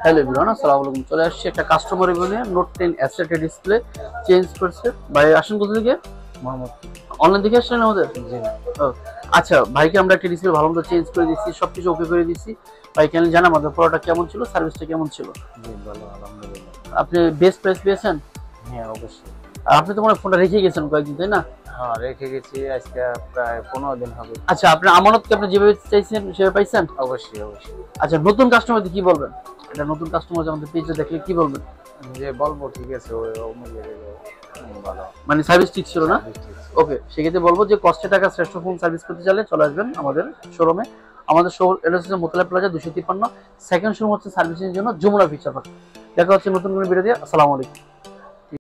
Hello everyone, আসসালামু আলাইকুম। চলে আসছি একটা কাস্টমার রিভিউ নিয়ে। নোট 10 অ্যাসেটের ডিসপ্লে চেঞ্জ করছে। ভাই আসেন কোথা থেকে? মোহাম্মদ। অনলাইন থেকে আসছেন আমাদের? জি। ও, আচ্ছা, ভাইকে আমরা একটা ডিসপ্লে ভালো মতো চেঞ্জ করে দিচ্ছি, সবকিছু ওকে করে দিচ্ছি। ভাই কেন জানা আমাদের প্রোডাক্ট কেমন ছিল, সার্ভিসটা কেমন ছিল? জি, ভালো আলহামদুলিল্লাহ। আপনি বেস্ট প্রাইস পেয়েছেন? হ্যাঁ, অবশ্যই। আর আপনি তো মনে ফোনটা রেখে গেছেন কয়েকদিন, তাই না? হ্যাঁ, রেখে গেছি আজকে প্রায় 15 দিন হবে। আচ্ছা, আপনার আমানতকে আপনি যেভাবে চাইছেন সেভাবে পাইছেন? অবশ্যই অবশ্যই। আচ্ছা, নতুন কাস্টমারদের কি বলবেন? এটা নতুন কাস্টমার আমাদের পেজে দেখলে কি বলবেন? যে বলবো ঠিক আছে, ওই অনুযায়ী ভালো। মানে সার্ভিস ঠিক ছিল না? বৃষ্টি হচ্ছে। ওকে, সেক্ষেত্রে বলবো যে কষ্টে টাকা শ্রেষ্ঠ ফোন সার্ভিস করতে চাইলে চলে আসবেন আমাদের শোরুমে। আমাদের শোরুম এটা হচ্ছে মোতালা প্লাজা 253। সেকেন্ড শোরুম হচ্ছে সার্ভিসিং এর জন্য যমুনা ফিচার পার্ক। দেখা হচ্ছে নতুন কোনো ভিডিও দিয়ে। আসসালামু আলাইকুম।